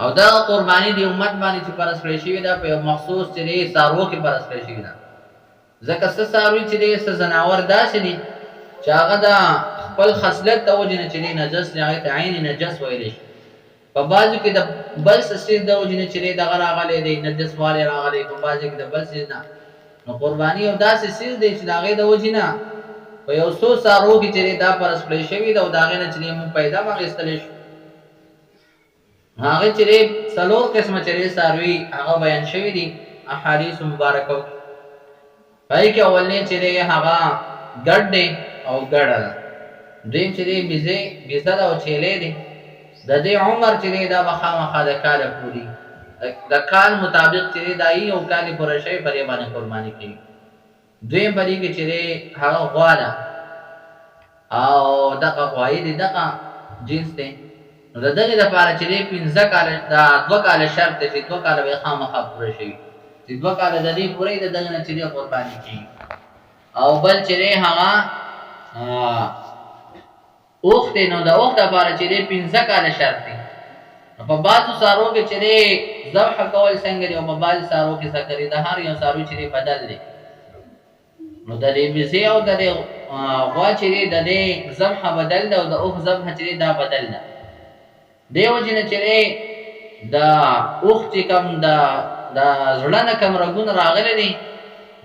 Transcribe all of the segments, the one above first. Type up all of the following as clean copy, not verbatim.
او دا قرباني دی امت باندې چې فرض کړی شوی دا په یو مخصوص چې څاروو کې فرض کړی شوی دا ځکه څه څاروي چې دی څه ځناور داسې دي چې هغه د خپل خصلت د وجې نه چې دی نجس دی هغې ته عین نجس ویلی شي په بعضو کې د بل څه څیز د وجې نه چې دی دغه راغلی دی نجس والی راغلی په بعضو کې د بل څیز نه نو قرباني یو داسې څیز دی چې د هغې د وجې نه په یو څو څاروو کې چې دی دا فرض کړی شوي ده او د هغې نه چې دی مونږ پیدا هم اخیستلی شو هغه چې څلور قسمه چې څاروي هغه بیان شوي دي احادیث مبارکو پای کې اولنی چې دی هغه ګډ دی او ګډه ده دویم چې دی بیزه ده او چیلی دی د دې عمر چې دی دا به خامخا د کاله پوري د کال مطابق چې دی دا یو کال یې پوره شوی په دې باندې قرباني کېږي دویم په دې کې چې دی هغه غوا ده او دغه غوایي دی دغه جنس دی نو د دغې دپاره چې دی 15 کاله دا 2 کاله شرط دی چې 2 کاله به یې خامخا پوره شوي چې 2 کاله د دې پوره د دغه نه چې دی قرباني کېږي او بل چې دی هغه اوښ دی نو د اوښ دپاره چې دی 15 کاله شرط دی نو په بعضو څاروو کې چې دی ذبح کول څنګه دی او په بعضو څاروو کې څه کوي د هر یو څاروي چې دی بدل دی نو د دې بیزې او د دې غوا چې دی د دې ذبح بدل ده او د اوښ ذبح چې دی دا بدل ده دې وجې نه چې دی د اوښ چې کوم د زړه نه کوم رګونه راغلی دي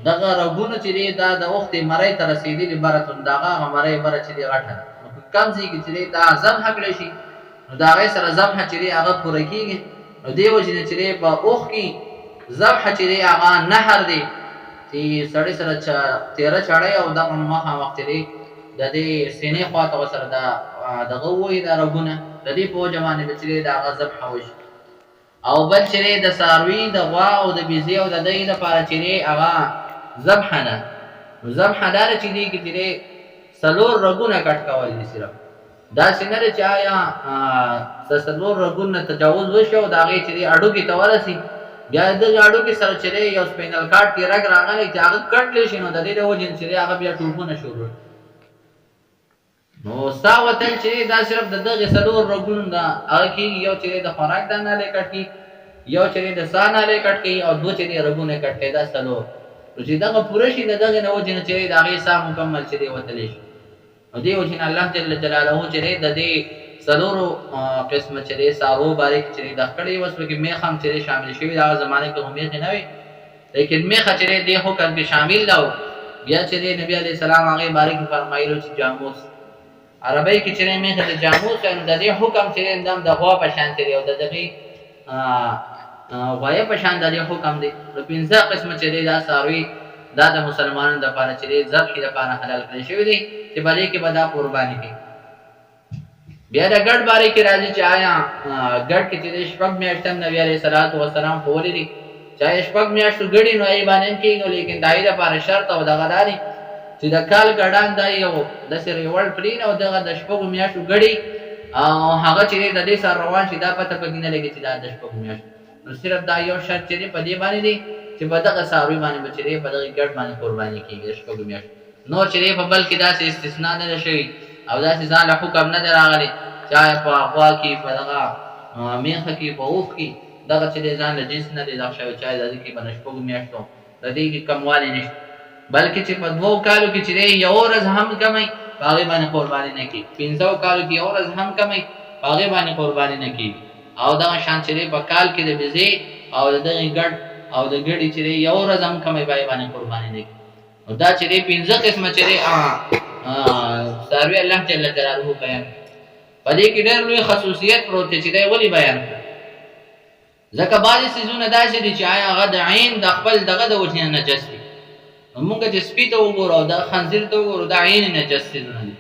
دغه رګونه چې دی دا د اوښ د مرۍ ته رسېدلي برتون د هغه مرۍ بره چې دی غټه ده نو په کم ځای کې چې دی دا ذبح کړی شي نو د هغې سره ذبح چې دی هغه پوره کېږي نو دې وجې نه چې دی په اوښ کې ذبح چې دی هغه نهر دی چې سړی سره تیره چړی او دغه مخامخ چې دی د دې سینې خواته ورسره دغه ووایي دا رګونه د دې په وجه باندې به چې دی د هغه ذبح وشي او بل چې دی د څاروي د غوا او د بیزې او د دې دپاره چې دی هغه ذبح ده نو ذبح دا ده چې دی کې چې دی 4 رګونه کټ کول دي صرف داسې نه ده چې آیا 4 رګونه تجاوز وشي او د هغې چې دی هډوکي ته ورسي بیا دغه هډوکي سره چې دی یو سپینل کارډ کې رګ راغلی چې هغه کټلی شي نو د دې د وجې چې دی هغه بیا ټوپونه شروع نو سا وطن چې دا صرف د دغې 4 رګونو ده هغه کېږي یو چې دی د خوراک د نالۍ کټ کړي یو چې دی د ساه نالۍ کټ کوي او 2 چې دی رګونه کټ کوي دا 4 نو چې دغه پوره شي د دغې نه وجې نه چې دی د هغې ساه مکمل چې دی وتلی شي نو دې وجې نه الله جل جلاله چې دی د دې 4 قسمه چې دی څاروو باره کې چې دی دغ کړی اوس پکې میخ هم چې دی شامل شوي د هغه زمانې کې خو میخې نه وي لیکن میخه چې دی دې حکم کې شامل ده بیا چې دی نبي علیه السلام هغې باره کې فرمایلو چې جاموس عربی کې چې دی میخه د جاموس نو د دې حکم چې دی هم د غوا په شان دی او د دغې غوایه په شان د دې حکم دی نو 15 قسمه چې دی دا څاروي دا د مسلمانانو دپاره چې دی ذبحې دپاره حلال کړی شوي دی چې په دې کې به دا قرباني کوي بیا د ګډ باره کې راځي چې آیا ګډ کې چې دی 6 میاشتې هم نبي علیه السلام ښوولي دي چې آیا 6 میاشتو ګډي نو هغې باندې هم کېږي لیکن د هغې دپاره شرط او دغه دا دی چې د کال ګډان دا یو داسې ریوړ کړي او دغه د 6 میاشتو ګډي او هغه چې دی د دې سره روان شي دا پته پکې نه لګي چې دا د 6 میاشتو نو صرف دا یو شرط چې دی په دې باندې دی چې په دغه څاروي باندې به چې دی په دغې ګډ باندې قرباني کېږي 6 میاشتو نور چې دی په بل کې داسې استثنا نه ده شوي او داسې ځان له حکم نه دی راغلی چاہے په غوا کې په دغه میخه کې په اوښ کې دغه چې دی ځان له جنس نه دی دغ شوی چاہے د دې کې په 6 میاشتو د دې کې کموالی نشته بلکې چې په 2 کالو کې چې دی یو ورځ هم کمی په هغې باندې قرباني نه کېږي 15 کالو کې یو ورځ هم کمی په هغې باندې قرباني نه کېږي او دغه شان چې دی په کال کې د بیزې او د دغې ګډ او د ګډې چې دی یو ورځ هم کمی په هغې باندې قرباني نه کېږي نو دا چې دی 15 قسمه چې دی څاروي الله جل جلاله بیان په دې کې ډېر لوی خصوصیت پروت دی چې دی ولې بیان کړه ځکه بعضې څیزونه داسې دي چې آیا هغه د عین د خپل دغه د وجې نه نجس دي نو مونږ چې سپي ته وګورو او د خنزیر ته وګورو دا عین نجس څیزونه دي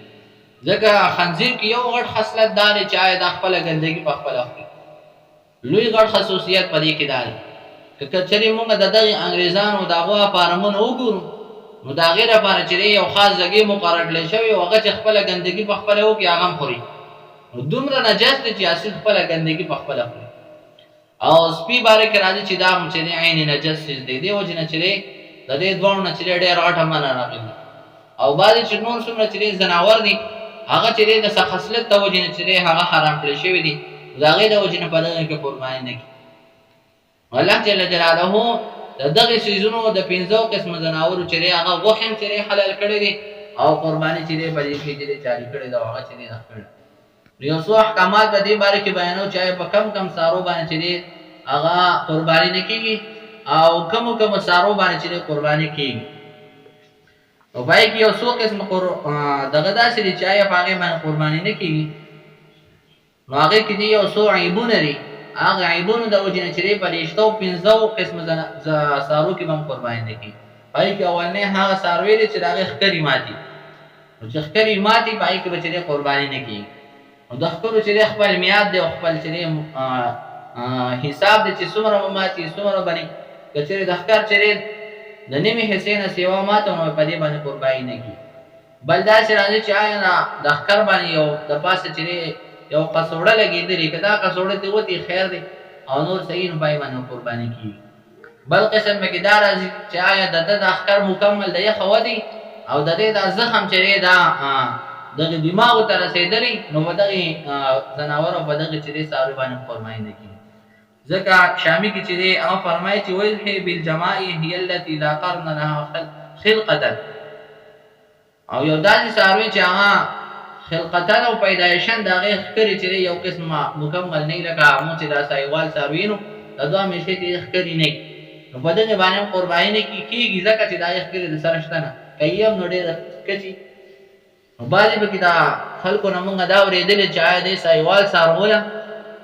ځکه خنزیر کې یو غټ خصلت دا دی چې آیا د خپله ګندګي په خپله خوري لوی غټ خصوصیت په دې کې دا دی که کچرې مونږ د دغې انګریزانو د هغو فارمونه وګورو نو د هغې دپاره چې دی یو خاص ځګې مقرر کړی شوی او هغه چې خپله ګندګي په خپله وکړي هغه هم خوري نو دومره نجس دی چې اصل خپله ګندګي په خپله خوري او سپي باره کې راځي چې دا هم چې دی عین نجس څیز دی دې وجې نه چې دی د دې دواړو نه چې دی ډېر غټه منع راغلي او بعضې چې نور څومره چې دی ځناور دي هغه چې دی د څه خصلت د وجې نه چې دی هغه حرام کړی شوي دي دا غي د وجنه په دغه کې قرباني نه کی الله جل جلاله دغه سيزونو د 15 قسم زناورو چې هغه وحیم چې حلال کړی دي او قرباني چې په دې کې چې جاری کړی دا هغه چې نه کړی یو څو احکامات په دې باره کې بیانو چې په کم کم سارو باندې چې هغه قرباني نه کیږي او کم کم سارو باندې چې قرباني کیږي او پای کې یو څو قسم دغه داسې دي چې په هغه باندې قرباني نه کیږي نو هغه کې یو څو عیبونه دي هغه عیبونه د وجنه چې په لښتو 15 قسم سارو کې هم قرباني نه کیږي پای کې اولنې هغه ساروي دي چې هغه خکری ماتي او چې خکری ماتي پای کې به قرباني نه کیږي او د خپل چې خپل میاد دی او خپل چې حساب دي چې څومره ماتي څومره باندې کچېره د ښکار چې د نیمه حصے نه سیوا ماته نو په دې باندې قرباني نه کی بل دا چې راځي چې آیا د ښکار باندې یو د پاسه چې یو قصوړه لګېدلې کدا قصوړه ته وتی خیر دی او نور صحیح نه پای باندې قرباني کی بل قسم کې دا راځي چې آیا د ښکار مکمل دی خو دی او د دې د زخم چې دا دغه دماغ ته رسیدلی نو دغه زناور په دغه چې سارو باندې قرباني نه کی ځکه شامی کې چې هغه فرمایي چې وجه بالجماع هي التي لا قرن لها خلقه او یو داسې ساروی چې هغه خلقتن او پیدایشن دغه خکری چې یو قسمه مکمل نه لګا مو چې دا سایوال ساروینو دا دوه مشه دي خکری نه نو په دغه باندې قرباني نه کیږي ځکه چې دا خکری د سره شته نه کیم نو ډېر کچي باندې به دا خلکو نه مونږ دا ورېدل چې آیا دې سایوال ساروله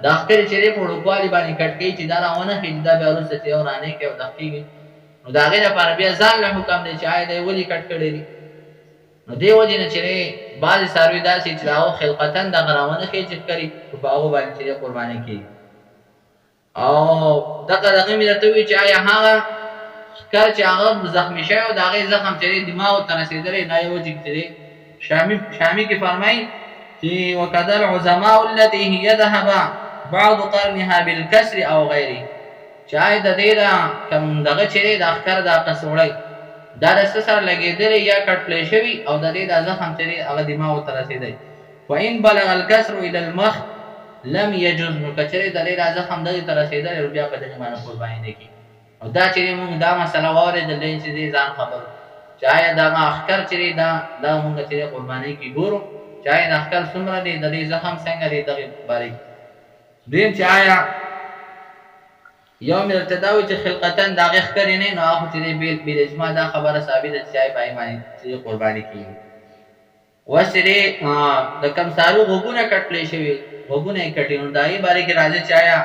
د اخر چې په ډوبالي باندې کټکی چې دا راونه هیڅ دا به ورسته چې ورانه کې او دقیقي نو دا غیر لپاره بیا ځان له حکم دی چې آیا دې ولي کټ کړی دي نو دی وجه نه چې بعض ساروي داسې چې راو خلقتن د غراونه کې چې کړی په هغه باندې چې قرباني کوي او دغه مې ته وی چې آیا هغه کار چې هغه زخمی شوی او دا غي زخم چې دماغ ته رسیدلې نه یو چې شامی کې فرمایي چې وکذا العظماء التي هي ذهب بعض قرنها بالكسر او غيره چای د دې دا کم دغه چې د اخر د قصوړی دا رسته سره لګیدل یا کټلې شوی او د دې د زخم چې هغه دماغ ته رسیدي وان بلغ الكسر الى المخ لم يجوز کچره د دې د زخم دغه ته رسیدل بیا په دې باندې قرباني نه کی او دا چې موږ دا مسله واره د لین چې ځان خبر چای دا اخر چې دا موږ چې قرباني کی ګورو چای د اخر څومره دی د دې زخم څنګه دی دغه بارے دیم چې آیا یوم ارتداوی چې خلقتن داغه ښکری نه نو هغه چې بیل اجماع دا خبره ثابت ده چې پای باندې چې قرباني کیږي وسره د کم سالو غوګونه کټلې شوی غوګونه کټي نو دای باره کې راځي چې آیا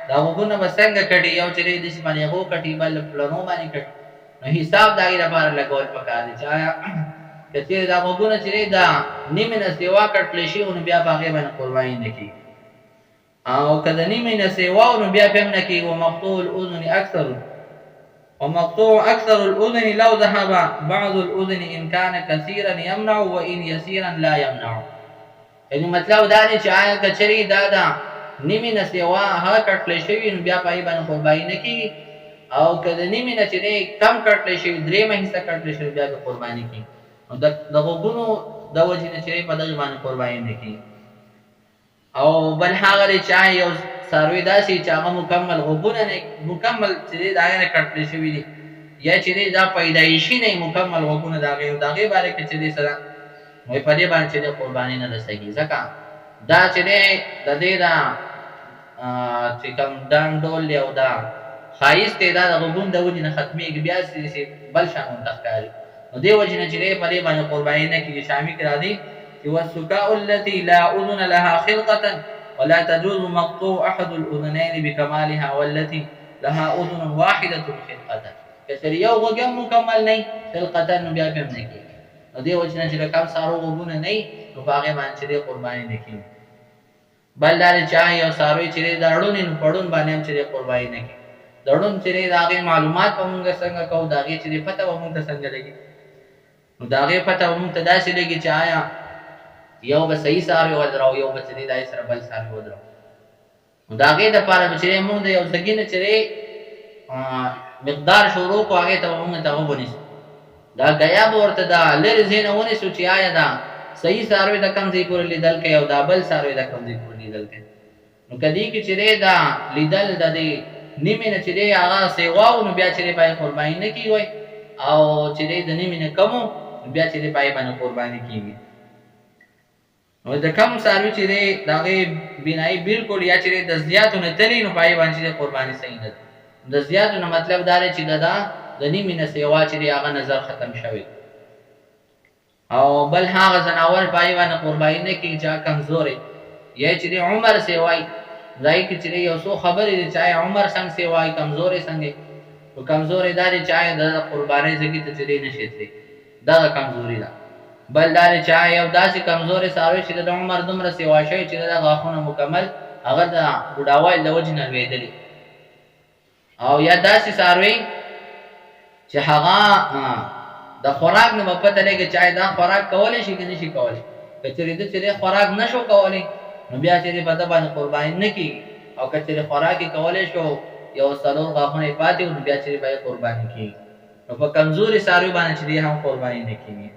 دا غوګونه بسنګ کټي یو چې دې باندې غو کټي بل پلانو باندې کټي نو حساب دای لپاره لګول پکار دي چې آیا کچې دا غوګونه چې دا نیمه نسوا کټلې شي نو بیا هغه باندې قرباني نه کیږي او کله نیمه نسوا نو بیا هم نه کیږي ومقطوع الاذن اكثر ومقطوع اكثر الاذن لو ذهب بعض الاذن ان كان كثيرا يمنع وان يسيرا لا يمنع یعنی مطلب دا دی چې آیا کچری دا نیمه نسوا هغه کټلې شي نو بیا پای باندې قرباني نه کیږي او کله نیمه نه چې کم کټلې شي درې مې حصہ کټلې شي بیا قرباني کیږي او دغه غونو د وجه نه چې په دغه باندې قرباني نه کیږي او بل هغه چې یو ساروی داسي چې هغه مکمل غوونه نه مکمل چې دا نه کټل شوی دی یا چې دا پیدایشي نه مکمل غوونه داغه باره کې چې سره وای په دې باندې چې قرباني نه رسېږي ځکه دا چې د دې دا چې کوم ډول یو دا خایس ته دا غوون د وجه نه ختمي بیا سي بل شان منتخکاري نو دی وجه نه چې په دې باندې قرباني نه کیږي شامل کړه دي والسكاء التي لا أذن لها خلقة ولا تجوز مقطوع أحد الأذنين بكمالها والتي لها أذن واحدة خلقة كسري يو غم مكمل ني خلقة بیا په نه کې دې وجه نه چې کوم سارو غوونه نه نو هغه باندې چې قرباني نه کیږي بل دار چا یو ساروي چې دړون نه پړون باندې چې قرباني نه کیږي دړون چې داغه معلومات په موږ څنګه کو داغه چې پته و موږ څنګه لګي نو داغه پته و موږ تداسې لګي چې آیا یو به صحیح ساروی ودرو یو به چې دای سره بل ساروی ودرو نو داګه د پاره چې موږ د یو ځګینه چې مقدار شروع کو هغه ته موږ ته وبونی دا غیا ورته دا لری زینونه سوچي آیا دا صحیح ساروی د کم ځای پورې لیدل کې او دا بل ساروی د کم ځای پورې لیدل کې نو کدی کې چې دا لیدل د دې نیمه نه چې هغه سیواو نو بیا چې پای قرباني نه کیږي او چې د نیمه نه کمو بیا چې پای باندې قرباني کیږي نو د کم ساروي چې دغه بنای بالکل یا چې د زیاتو نه تلی نو پای باندې قرباني صحیح ده د زیاتو نه مطلب دا چې د نیمه نه سیوا چې هغه نظر ختم شوی او بل هغه زناور پای باندې قرباني نه کیږي چې کمزوري یا چې عمر سیوای ځای کې چې یو څو خبرې دي چې عمر څنګه سیوای کمزوري څنګه او کمزوري داري چې د قرباني ځکه ته چې نه شي دا کمزوري ده بل داري چې یو داسې کمزوري ساروي چې د عمر دومره سیوا شي چې د غاښونو مکمل هغه د بډاوای د وجه نه لویدلی او یا داسې ساروي چې هغه د خوراک نه پته لګي چې دا خوراک کولای شي کنه شي کولای کچې دې چې خوراک نشو کولای نو بیا چې په دې باندې قرباني نه کیږي او کچې خوراکي کولای شو یو څلور غاښونه پاتې او بیا چې به قرباني کیږي نو په کمزوري ساروي باندې چې هم قرباني نه کیږي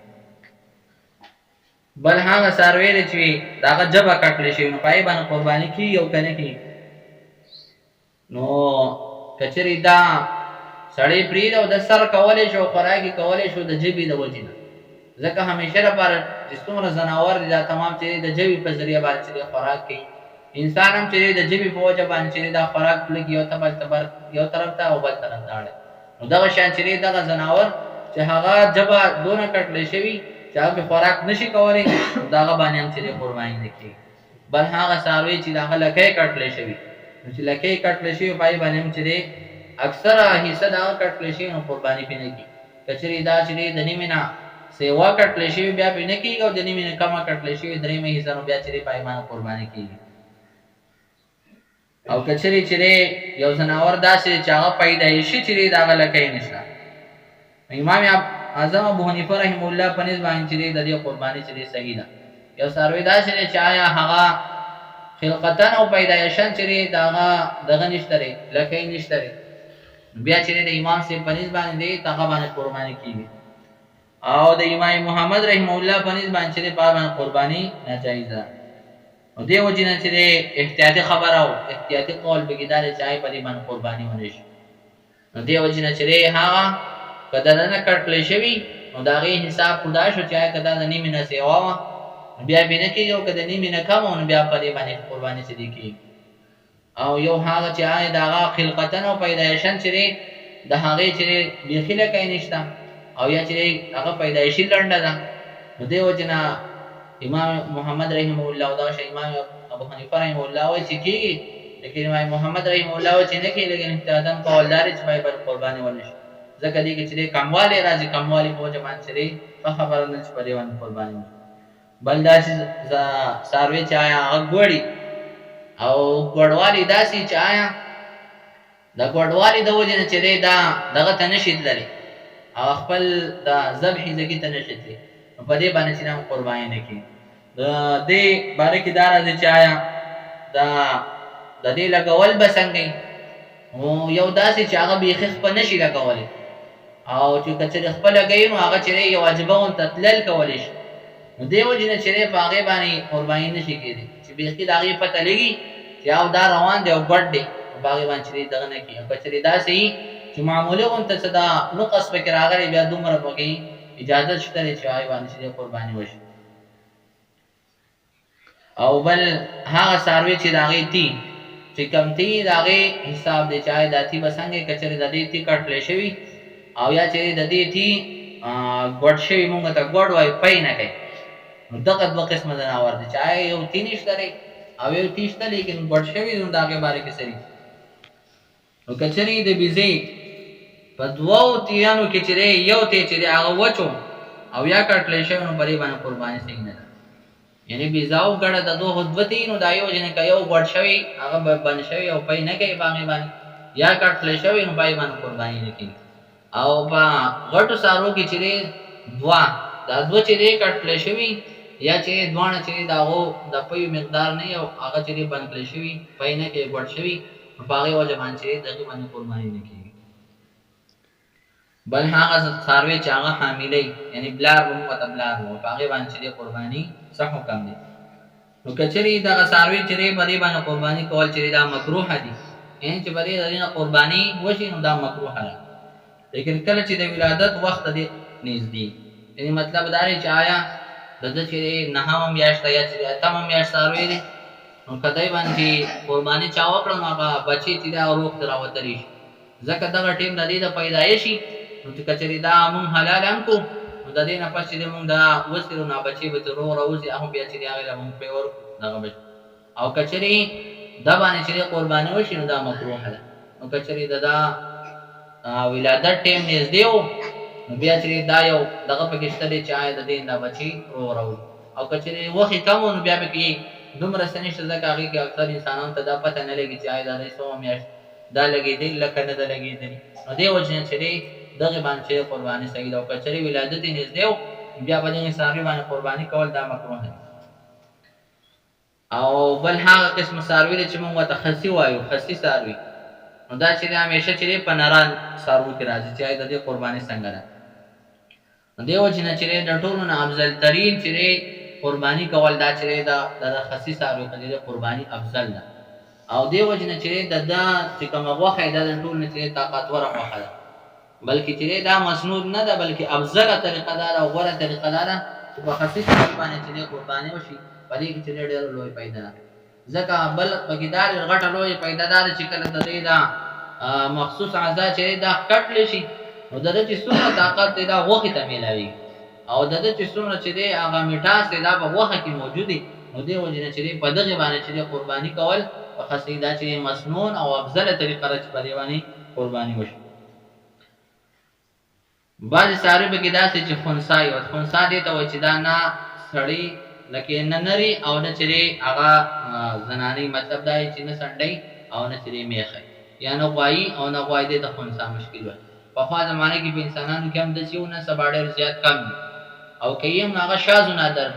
بل هغه ساروي چې داغه جبا کټل شي نو پای باندې قرباني کیږي او کنه کیږي نو کچې دا سړی پرید او د سر کولای شو خوراکي کولای شو د جبې د وجنه ځکه همیشه لپاره چې څومره زناور دي دا تمام چې د جبې په ذریعہ باندې خوراک کوي انسان هم چې د جبې په وجه باندې دا خوراک لګي یو طرف ته او بل طرف ته نو دا شان چې دا زناور چې هغه جبا دونه کټل شي چې هغه خوراک نشي کولای دا باندې هم چې قرباني نه کوي بل هغه ساروي چې دا لکه کټل شي نو چې لکه کټل شي پای باندې هم چې اکثره حصہ دا کټل شي نو قرباني پینې کی کچری دا چې د نیمه نه سیوا کټل شي بیا پینې کیږي او د نیمه نه کما کټل شي درې مې حصہ نو بیا چې پایمانه قرباني کیږي او کچری چې یو زناور داسې چې هغه پیدایشي چې دا لکه نشته امام اعظم ابو حنیفه رحم الله پنځ باندې چې د دې قرباني چې صحیح ده یو ساروی داسې چې آیا هغه خلقتن او پیدایشن چې دغه نشته لکه نشته بیا چې د امام سے پنځ باندې تاغه باندې قرباني کیږي او د امام محمد رحم الله پنځ باندې په باندې قرباني ناجایز ده او دی وجنه چې احتیاطي خبره او احتیاطي قول بګیدار چای په دې باندې قرباني ونی شي نو دی وجنه چې هغه کله نه کټل شي نو داغه حساب خدا شو چې کله د نیمه نه سیوا بیا بینه کې یو کله نیمه نه کم او بیا په دې باندې قرباني سدي کی او یو هغه چې داغه خلقتن او پیدایشن چې د هغه چې بخیله کای نشتا او یا چې هغه پیدایشي لنډه ده نو دی وجنه امام محمد رحم الله او دا امام ابو حنیفه رحم الله او چې کیږي لیکن امام محمد رحم الله او چې نه کیږي لیکن احتیاطاً قولدار چې پای پر قرباني ونی شي ځکه دې کې چې کمواله راځي کمواله په وجه باندې چې په خبره نه چې په دې باندې قرباني بل دا چې ساروي چې هغه ګوړي او ګوړوالي داسي چې دا ګوړوالي د وجه نه چې دغه تنشید لري او خپل د ذبح لګي تنشید لري په دې باندې چې نام قرباني نه کی د دې باندې کې دار چې د دې لګول بسنګي او یو داسې چې هغه به خخ په نشي لګولې او چې کچې خپل لګي نو هغه چې یو واجبه اون تتلل کولې شي نو دیو جن چې په هغه باندې قرباني نشي کېدی چې به کې داغه پته لګي چې او دا روان دی او ګډ دی باغ باندې دغه نه کی کچې داسې چې معموله اون ته صدا نقص پکې راغلي بیا دومره پکې اجازه شته چې آی باندې قرباني وشي او بل هغه ساروي چې داغه تی چې کم تی داغه حساب دی چای داتی بسنګ کچره د دې تی کټل شوی او یا چې د دې تی ګډ شوی مونږ ته ګډ وای پای نه کوي نو دغه دوه قسمه جناور دي چای یو تی نشته او یو تیشته لیکن ګډ شوی نو داګه باره کې سری نو کچری د بيزي په دوو تیانو کې چې یو ته چې هغه وچو او یا کټل شوی نو بری باندې قرباني څنګه نه یعنی بيزاو ګړه د دوه حدوتی نو دایو جن کيو ګډ شوی هغه باندې شوی او پای نه کوي باندې یا کټل شوی نو پای باندې قرباني نه کوي او با غټو سارو کې چې دوا دا دوه چې کټل شوی یا چې دوانه چې داغو د پوی مقدار نه یو هغه چې باندې شوی پای نه کې ګډ شوی په هغه وجه باندې دغه باندې قرباني نه کوي بل هغه ساروی چې هغه حاملې یعنی بلار وو په بلار وو په هغه باندې قرباني صح حکم دي نو نو کچری دا ساروی چې په دې باندې قرباني کول چې دا مکروه دي ان چې په دې دغه قرباني وشي نو دا مکروه ده لیکن کله چې د ولادت وخت دې نږدې یعنی مطلب دا دی چې آیا دغه چې نهمه میاشت یا چې اتمه میاشت ساروی دي نو کدی باندې قرباني چا وکړو نو هغه بچی چې دا روغ دراوتلی ځکه دغه ټیم د دې د پیدایشي نو چې کچری دا مون حلال هم کو نو د دې نه پښې دې مونږ دا وسیرو نه بچي به تر روزي هغه بیا چې هغه مونږ په ور دغه بچ او کچری دا باندې چې قرباني وشي نو دا مکروه ده نو کچری دا ولادت ټیم نږدې وو نو بیا چې دا یو دغه پکې شته چې آیا د دې نه بچي رو او کچری وخت کم نو بیا به کې دومره سنشته ځکه هغه کې اکثر انسانانو ته دا پته نه لګي چې آیا دا د سوم میاشت دا لګېدل لکه نه دا لګېدل نو دې وجه چې دغه باندې قرباني صحیح ده او کچری ولادت یې نږدې و بیا باندې ساروی باندې قرباني کول دا مکروه ده او بل هغه قسم ساروی چې موږ ته خصي وایو خصي ساروی نو دا چې همیشه چې په ناران ساروی کې راځي چې د قرباني څنګه ده نو دې وجه چې د ټولو نه افضل ترين چې قرباني کول دا چې د خصي ساروی د قرباني افضل ده او دې وجه چې د چې کوم غوخه د ټول نه چې طاقتور غوخه ده بلکې چې دا مسنود نه ده بلکې افضل طریقه ده او غوره طریقه ده چې په خصي ساروی باندې چې قرباني وشي په دې کې چې ډېر لوی پیدا ده ځکه بل بګیدار غټه لوی پیدا ده چې کله د دې دا مخصوص اعضاء چې دا کټل شي نو د دې څومره طاقت دا غوخه ته ملایي او د دې څومره چې دی هغه میټاس دا په غوخه کې موجودي نو دی وجنه چې په دغه باندې چې قرباني کول په خاصه چې مسنون او افضل طریقه را چې په دی باندې قرباني وشي بعض ساره به کې داسې چې خنثی او خنثا دي ته و چې دا نه سړی لکه ننری او نه چې هغه زنانی مطلب دا چې نه سنډي او نه چې میخه یا نه غوای او نه غوای دي د خنثا مشکل وي په خوا زمانه کې په انسانانو کې هم د چېونه سباډر زیات کم دي او کيم هغه شاذ نادر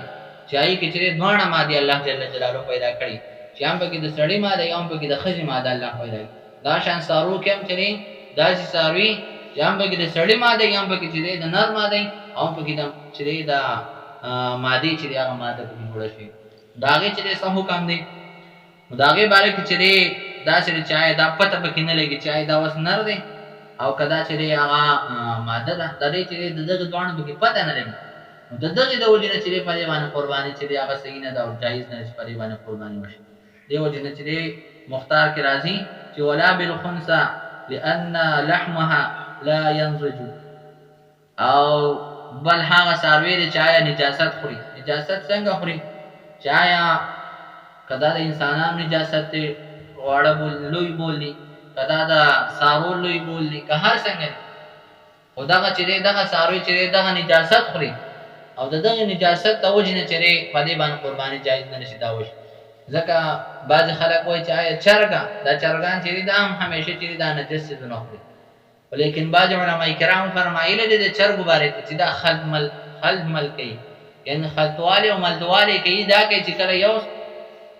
چای کې چې دوه ماده الله جل جلاله پیدا کړی چې هم کې د سړی ماده هم کې د خزي ماده الله پیدا کړی دا شان سارو کې هم چې دا چې ساروي چې هم کې د سړی ماده هم کې چې د نر ماده هم کې د چې د ماده چې هغه ماده په جوړ شي داغه چې څه حکم دی داغه باره کې چې دا چې چای دا پته به کې نه لګي چای دا وس نر دی او کدا چې هغه ماده ده د دې چې دغه دوه به پته نه لګي د دغه د وجنه چې په دې باندې قرباني چې هغه صحیح نه ده او جایز نه چې په دې باندې قرباني وشي دی وجنه چې مختار کې راځي چې ولا بالخنثى لان لحمها لا ينضج او بل هغه ساروی چې آیا نجاست خوري نجاست څنګه خوري چې آیا کدا د انسانانو نجاست واړه لوی بولي کدا د سارو لوی بولي که هر څنګه خدای چې دغه ساروی چې دغه نجاست خوري او دغه نجاست د وجنه چې په دې باندې قرباني جایز نه نشي دا وشي ځکه بعض خلک وایي چې آیا چرګا دا چرګان چې دا هم همیشه چې دا نجس نه خوري ولیکن بعض علماء کرام فرمایله دي د چرګ مبارک چې دا خلد مل کوي یعنی خلطواله او ملدواله کوي دا کې چې کله یو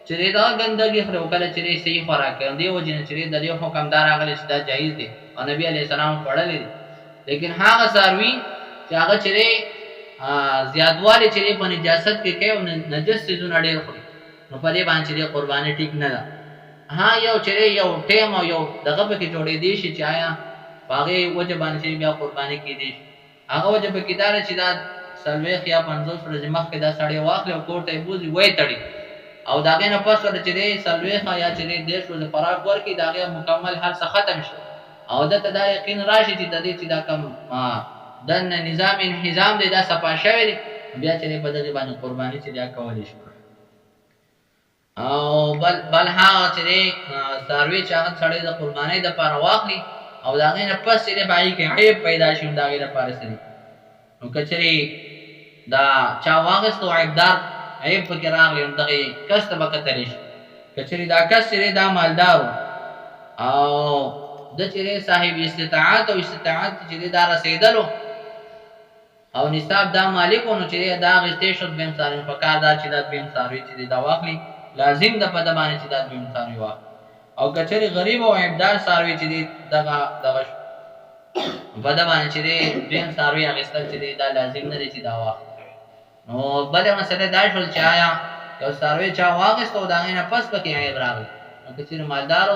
چې دا ګندګي خو کله چې صحیح خوراک دی او جن چې د یو حکمدار هغه چې دا جایز دي او نبی علی السلام پڑھلې دي لیکن هغه ساروی چې هغه چې زیادواله چې په نجاست کې کوي او نجس سيزونه ډېر خوري نو په دې باندې قرباني ټیک نه ده ها یو چې یو ټیم او یو دغه په کې جوړې دي چې آیا باغې وجه باندې بیا قرباني کې دي هغه وجه په کې دار چې دا سلويخ یا 50 ورځې مخکې دا سړی واخلې او کوټه بوزي وای تړي او داغه نه پس ور چې سلويخ یا چې دیش ورځې فراغ ورکې داغه مکمل هر څه ختم شي او دته دا یقین راشي چې د دې چې دا کم د نظام انهزام دی دا صفا شوی دی بیا چې په دغه باندې قرباني چې دا کولای شي او بل هغه چې ساروی چې هغه سړی د قرباني د پاره واخلي او داغه نه پس چې بای کې عیب پیدا شي داغه لپاره سړي نو کچري دا چا واغستو عیبدار عیب پکې راغلی نو دغه کس ته بکتلی شي کچري دا کس چې دا مالدار او د چې صاحب استطاعت او استطاعت چې دا رسیدلو او نصاب دا مالکونو چې دا غستې شو بهم ساري په کار دا چې دا بهم ساري چې دا واخلي لازم د پد باندې چې دا بهم ساري واخ او کچري غریب او عیبدار ساروي چې دغه پد باندې چې بهم ساري اغستل چې دا لازم نه دي چې دا واخ نو بل مسله دا شول چې آیا یو څاروی چا واخیست او د هغې نه پس پکې عیب راغی نو که چېرې مالدار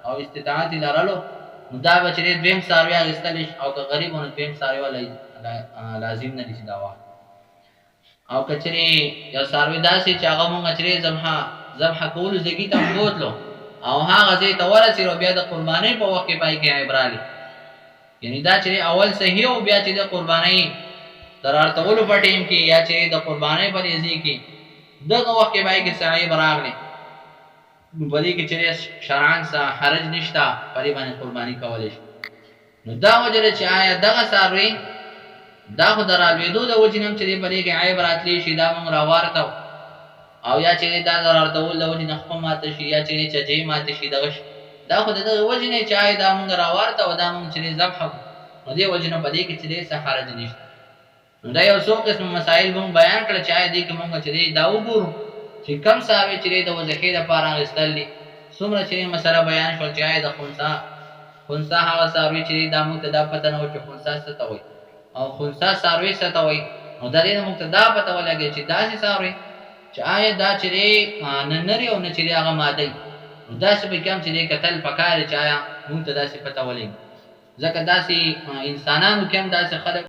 او استطاعت یې لرلو نو دا به چېرې دویم څاروي اخیستلی شي او که غریب و نو دویم څاروي به لازم نه دي چې دا واخلي او که چېرې یو څاروی داسې چې هغه مونږ چېرې ذبحه کولو ځایګي ته بوتلو او هغه ځای ته ورسېدو بیا د قربانۍ په وخت کې پای کې عیب راغلی یعنې دا چې اول صحیح او بیا چې د قربانۍ د راټولو په ټیم کې یا چې د قربانۍ په دې ځای کې دغه وخت کې پای کې څه عیب راغلی نو په دې کې چې شرعاً څه حرج نشته په دې باندې قرباني کولی شي نو دا وجه ده چې آیا دغه څاروي دا خو د رالوېدو د وجې نه هم چې دی په دې کې عیب راتلی شي دا مونږ راوارتو او یا چې دا د راټولو د وجې نه خپه ماته شي یا چې چجې ماته شي دغه شي دا خو د دغه وجې نه چې آیا دا مونږ راوارته او دا مونږ چې ذبحه کړو نو دې وجې نه په دې کې چې دی څه حرج نشته نو دا یو څو قسم مسایل مونږ بیان کړل چې آیا دې کې مونږ چې دی دا وګورو چې کم څاروي چې د وضحې لپاره اخیستل دي څومره چې مسله بیان شول چې آیا د خنثی هغه څاروي چې دا موږ ته دا پته نه وه چې خنثی څه ته وایي او خنثی څاروي څه ته وایي نو د دې نه موږ ته دا پته ولګېد چې داسې څاروي چې آیا دا چې نه نري او نه چې هغه ماده نو داسې پکې هم چې کتل پکار چې آیا موږ ته داسې پته ولګي ځکه داسې انسانانو کې هم داسې خلک